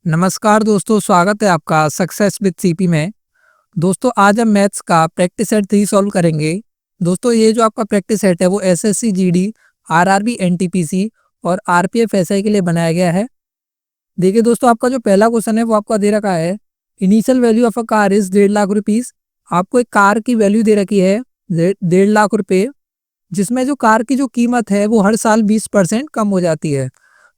नमस्कार दोस्तों, स्वागत है आपका सक्सेस विद सीपी में। दोस्तों आज हम मैथ्स का प्रैक्टिस सेट 3 सॉल्व करेंगे। दोस्तों ये जो आपका प्रैक्टिस सेट है वो एसएससी जीडी, आरआरबी एनटीपीसी और आरपीएफ एसआई के लिए बनाया गया है। देखिए दोस्तों, आपका जो पहला क्वेश्चन है वो आपका दे रखा है initial value of a car is 1.5 lakh rupees. आपको एक कार की वैल्यू दे रखी है 1.5 लाख रुपए, जिसमें जो कार की जो कीमत है वो हर साल 20% कम हो जाती है।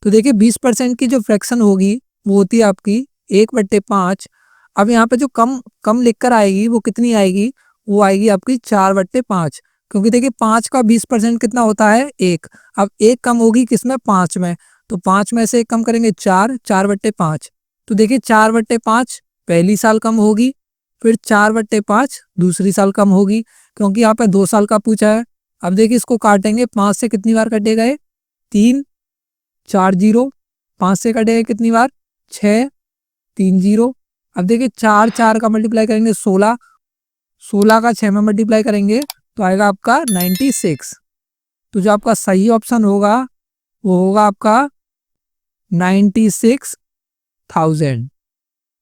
तो देखिए 20% की जो फ्रैक्शन होगी वो होती है आपकी 1/5। अब यहाँ पे जो कम कम लिखकर आएगी वो कितनी आएगी, वो आएगी आपकी 4/5, क्योंकि देखिए 5 का 20% कितना होता है 1। अब 1 कम होगी किसमें, 5 में, तो 5 में से 1 कम करेंगे 4/5। तो देखिए 4/5 पहली साल कम होगी, फिर 4/5 दूसरी साल कम होगी, क्योंकि यहाँ पे 2 साल का पूछा है। अब देखिए इसको काटेंगे, 5 से कितनी बार कटेगा ये, 3 4 0, 5 से कटेगा कितनी बार, 6 3 0। अब देखिए 4 4 का मल्टीप्लाई करेंगे 16, 16 का 6 में मल्टीप्लाई करेंगे तो आएगा आपका 96। तो जो आपका सही ऑप्शन होगा वो होगा आपका 96,000।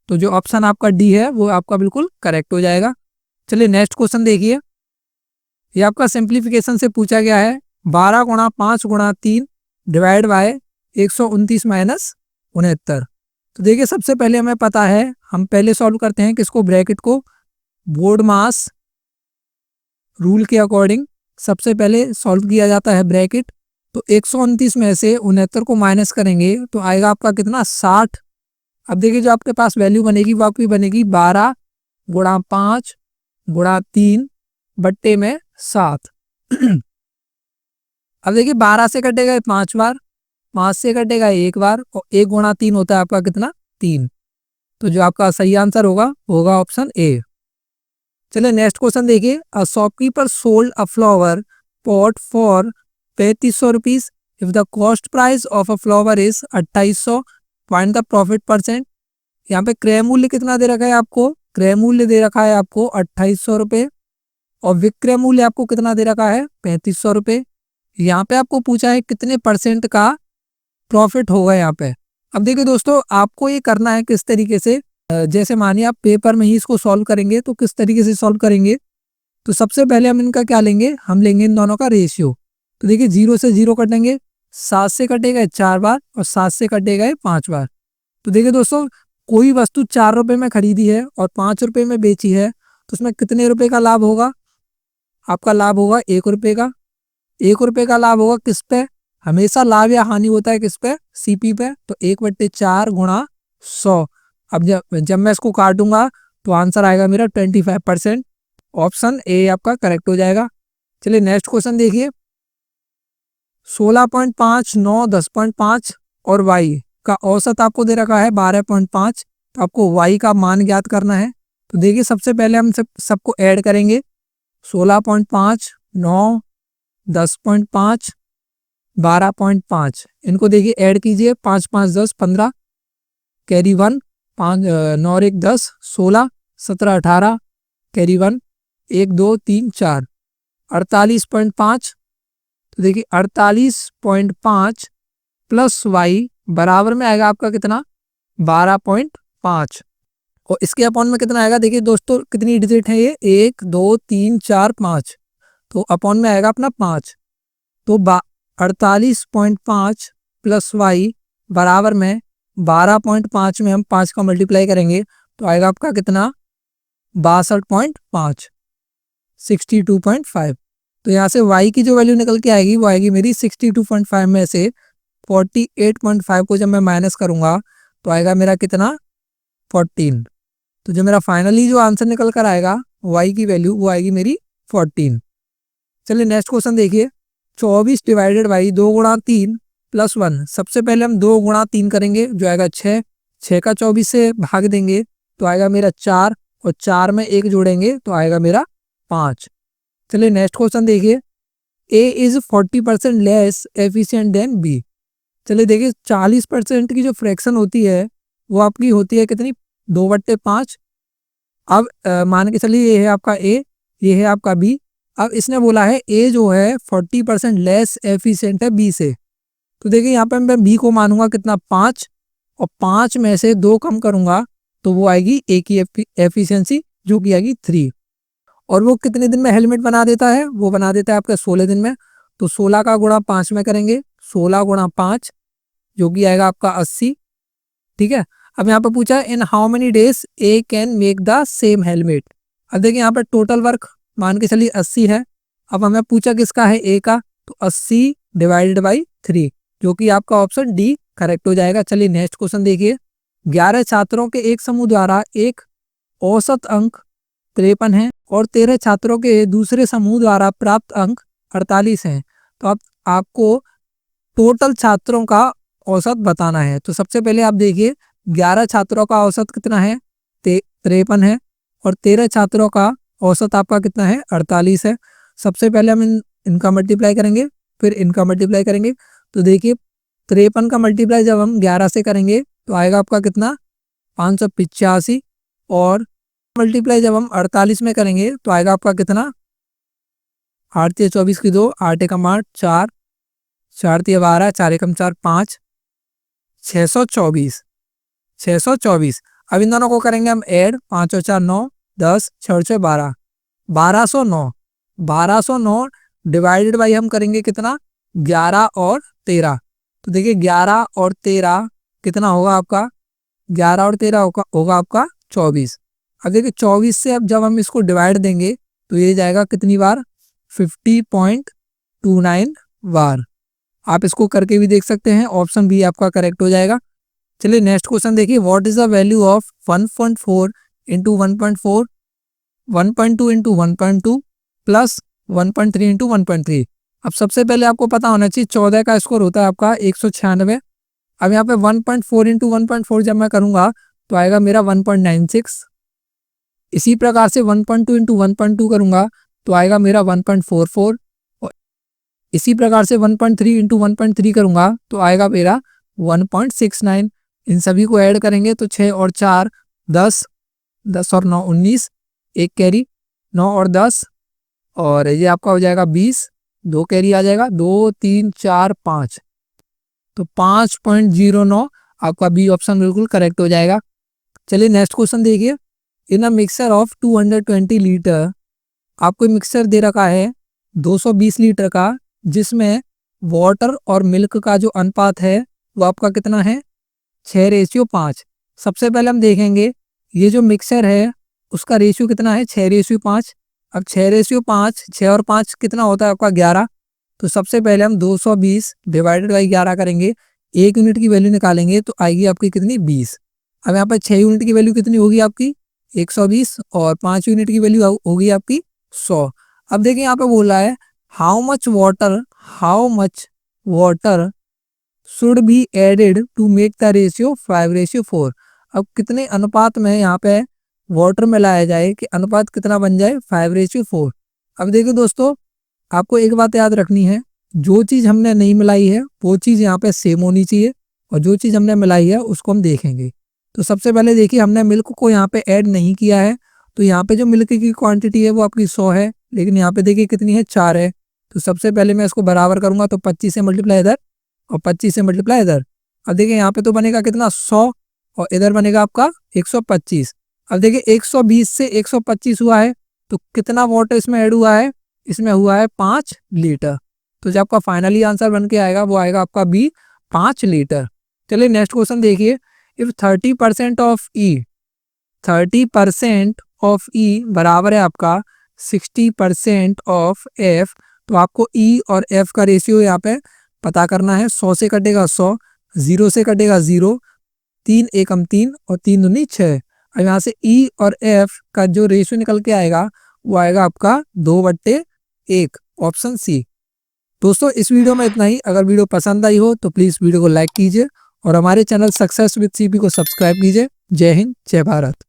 तो जो ऑप्शन आपका डी है वो आपका बिल्कुल करेक्ट हो जाएगा। चलिए नेक्स्ट क्वेश्चन देखिए। ये आपका सिंप्लीफिकेशन से पूछा गया है 12 गुणा 5 गुणा 3 डिवाइड बाय 129 माइनस 69। तो देखिए सबसे पहले हमें पता है, हम पहले सॉल्व करते हैं किसको, ब्रैकेट को। बोर्ड मास रूल के अकॉर्डिंग सबसे पहले सॉल्व किया जाता है ब्रैकेट। तो 129 में से 69 को माइनस करेंगे तो आएगा आपका कितना, 60। अब देखिए जो आपके पास वैल्यू बनेगी वो आपकी बनेगी 12 गुणा 5 गुणा 3 बट्टे में 7। अब देखिए 12 से कटेगा 5 बार, 5 से कटेगा 1 बार, और 1 गुणा 3 होता है आपका कितना, 3। तो जो आपका सही आंसर होगा ऑप्शन ए। चलिए नेक्स्ट क्वेश्चन देखिए। A shopkeeper sold a flower pot for 3500 rupees if the cost price of a flower is 2800, find the profit percent. यहाँ पे क्रय मूल्य कितना दे रखा है आपको, क्रय मूल्य दे रखा है आपको 2800 रुपये, और विक्रय मूल्य आपको कितना दे रखा है 3500 रुपये। यहाँ पे आपको पूछा है कितने परसेंट का प्रॉफिट होगा यहाँ पे। अब देखिए दोस्तों, आपको ये करना है किस तरीके से, जैसे मानिए आप पेपर में ही इसको सॉल्व करेंगे तो किस तरीके से सॉल्व करेंगे। तो सबसे पहले हम इनका क्या लेंगे, हम लेंगे इन दोनों का रेशियो। तो देखिए 0 से 0 कटेंगे, 7 से कटेगा 4 बार, और 7 से कटेगा 5 बार। तो देखिए दोस्तों, कोई वस्तु 4 रुपये में खरीदी है और 5 रुपये में बेची है, तो उसमें कितने रुपए का लाभ होगा, आपका लाभ होगा 1 रुपये का। 1 रुपये का लाभ होगा किस पे, हमेशा लाभ या हानि होता है किस पे, सीपी पे। तो 1/4 गुणा 100। अब जब मैं इसको काटूंगा तो आंसर आएगा मेरा 25%। ऑप्शन ए आपका करेक्ट हो जाएगा। चलिए नेक्स्ट क्वेश्चन देखिए। 16.5 9 10.5 और y का औसत आपको दे रखा है 12.5। तो आपको y का मान ज्ञात करना है। तो देखिए सबसे पहले हम सबको ऐड करेंगे। 16.5 9 10.5 12.5, इनको देखिए ऐड कीजिए, 5 5 10 15, कैरी 1, 5 9 और 1 10 16 17 18, कैरी 1 1 2 3 4, 48.5। तो देखिए 48.5 प्लस y बराबर में आएगा आपका कितना, 12.5, और इसके अपॉन में कितना आएगा, देखिए दोस्तों कितनी डिजिट है ये, 1 2 3 4 5, तो अपॉन में आएगा अपना 5। तो 48.5 प्लस y बराबर में 12.5 में हम 5 का मल्टीप्लाई करेंगे तो आएगा आपका कितना, 62.5, 62.5। तो यहाँ से y की जो वैल्यू निकल के आएगी वो आएगी मेरी 62.5 में से 48.5 को जब मैं माइनस करूँगा तो आएगा मेरा कितना, 14। तो जो मेरा फाइनली जो आंसर निकल कर आएगा y की वैल्यू वो आएगी मेरी 14। चलिए नेक्स्ट क्वेश्चन देखिए। 24 डिवाइडेड बाई 2 गुणा 3 प्लस 1। सबसे पहले हम 2 गुणा 3 करेंगे जो आएगा 6, 6 का 24 से भाग देंगे तो आएगा मेरा 4, और 4 में 1 जोड़ेंगे तो आएगा मेरा 5। चलिए नेक्स्ट क्वेश्चन देखिए। A is 40% less efficient then B। चलिए देखिए 40% की जो फ्रैक्शन होती है वो आपकी होती है कितनी, 2/5। अब मान के चलिए ये है आपका A, ये है आपका B। अब इसने बोला है A जो है 40% लेस एफिशिएंट है B से। तो देखिए यहाँ पे मैं B को मानूंगा कितना, 5, और 5 में से 2 कम करूंगा तो वो आएगी ए की एफिशिएंसी जो कि आएगी 3। और वो कितने दिन में हेलमेट बना देता है, वो बना देता है आपका 16 दिन में। तो 16 का गुणा 5 में करेंगे, 16 गुणा 5 जो कि आएगा आपका 80। ठीक है, अब यहाँ पे पूछा in how many days A can make the same helmet. अब देखिए यहाँ पे टोटल वर्क मान के चलिए 80 है। अब हमें पूछा किसका है, ए का, तो 80 डिवाइडेड बाई 3 जो कि आपका ऑप्शन डी करेक्ट हो जाएगा। चलिए नेक्स्ट क्वेश्चन देखिए। 11 छात्रों के एक समूह द्वारा एक औसत अंक 53 है और 13 छात्रों के दूसरे समूह द्वारा प्राप्त अंक 48 हैं। तो अब आपको टोटल छात्रों का औसत बताना है। तो सबसे पहले आप देखिए 11 छात्रों का औसत कितना है, 53 है, और 13 छात्रों का औसत आपका कितना है, 48 है। सबसे पहले हम इनका मल्टीप्लाई करेंगे, फिर इनका मल्टीप्लाई करेंगे। तो देखिए 53 का मल्टीप्लाई जब हम 11 से करेंगे तो आएगा आपका कितना, 585, और मल्टीप्लाई जब हम 48 में करेंगे तो आएगा आपका कितना, 8 3 24 की 2, 8 एकम 8, 4 4 3 12, 4 एकम 4 5, 624 624। अब इन दोनों को करेंगे हम ऐड, 5 और 4 9, 10 6 और 6 12, 1209 1209 डिवाइडेड बाई हम करेंगे कितना, 11 और 13। तो देखिए 11 और 13 कितना होगा आपका, 11 और 13 होगा आपका 24। अब देखिए 24 से अब जब हम इसको डिवाइड देंगे तो ये जाएगा कितनी बार, 50.29 बार। आप इसको करके भी देख सकते हैं, ऑप्शन बी आपका करेक्ट हो जाएगा। चलिए नेक्स्ट क्वेश्चन देखिए। What is the value of 1.4 into 1.4, 1.2 into 1.2 plus 1.3 into 1.3। अब सबसे पहले आपको पता होना चाहिए 14 का स्कोर होता है आपका 196। अब यहाँ पे 1.4 इंटू 1.4 जब मैं करूँगा तो आएगा मेरा 1.96। इसी प्रकार से 1.2 इंटू 1.2 करूँगा तो आएगा मेरा 1.44। और इसी प्रकार से 1.3 इंटू 1.3 करूँगा तो आएगा मेरा 1.69। इन सभी को ऐड करेंगे तो 6 और 4 10, 10 और 9 19, एक कैरी 9 और 10, और ये आपका हो जाएगा 20, 2 कैरी आ जाएगा 2 3 4 5, तो 5.09 आपका बी ऑप्शन बिल्कुल करेक्ट हो जाएगा। चलिए नेक्स्ट क्वेश्चन देखिए। इन अ मिक्सर ऑफ 220 लीटर, आपको मिक्सर दे रखा है 220 लीटर का, जिसमें वाटर और मिल्क का जो अनुपात है वो आपका कितना है, 6:5। सबसे पहले हम देखेंगे ये जो मिक्सर है उसका रेशियो कितना है, 6:5। अब 6:5, 6 और 5 कितना होता है आपका 11। तो सबसे पहले हम 220 डिवाइडेड बाई 11 करेंगे, 1 यूनिट की वैल्यू निकालेंगे तो आएगी आपकी कितनी, 20। अब यहाँ पर 6 यूनिट की वैल्यू कितनी होगी आपकी, 120, और 5 यूनिट की वैल्यू होगी आपकी 100। अब देखिए यहाँ पे बोला है how much water should be added to make the ratio 5:4। अब कितने अनुपात में यहाँ पे वाटर मिलाया जाए कि अनुपात कितना बन जाए, 5:4। अब देखिए दोस्तों, आपको एक बात याद रखनी है, जो चीज़ हमने नहीं मिलाई है वो चीज़ यहाँ पे सेम होनी चाहिए, और जो चीज़ हमने मिलाई है उसको हम देखेंगे। तो सबसे पहले देखिए हमने मिल्क को यहाँ पे ऐड नहीं किया है, तो यहाँ पे जो मिल्क की क्वांटिटी है वो आपकी 100 है, लेकिन यहाँ पे देखिए कितनी है, 4 है। तो सबसे पहले मैं इसको बराबर करूंगा, तो 25 से मल्टीप्लाई इधर और 25 से मल्टीप्लाई इधर। अब देखिए यहाँ पे तो बनेगा कितना, 100, और इधर बनेगा आपका 125। अब देखिए 120 से 125 हुआ है, तो कितना वाटर इसमें ऐड हुआ है, इसमें हुआ है 5 लीटर। तो जब आपका फाइनली आंसर बन के आएगा वो आएगा आपका बी, 5 लीटर। चलिए नेक्स्ट क्वेश्चन देखिए। इफ 30% ऑफ ई बराबर है आपका 60% ऑफ एफ, तो आपको ई और एफ का रेशियो यहाँ पे पता करना है। 100 से कटेगा 100, 0 से कटेगा 0, 3 एकम 3 और 3 दूनी 6। अब यहाँ से ई और एफ का जो रेशियो निकल के आएगा वो आएगा आपका 2/1, ऑप्शन सी। दोस्तों इस वीडियो में इतना ही। अगर वीडियो पसंद आई हो तो प्लीज़ वीडियो को लाइक कीजिए और हमारे चैनल सक्सेस विद सीपी को सब्सक्राइब कीजिए। जय हिंद, जय भारत।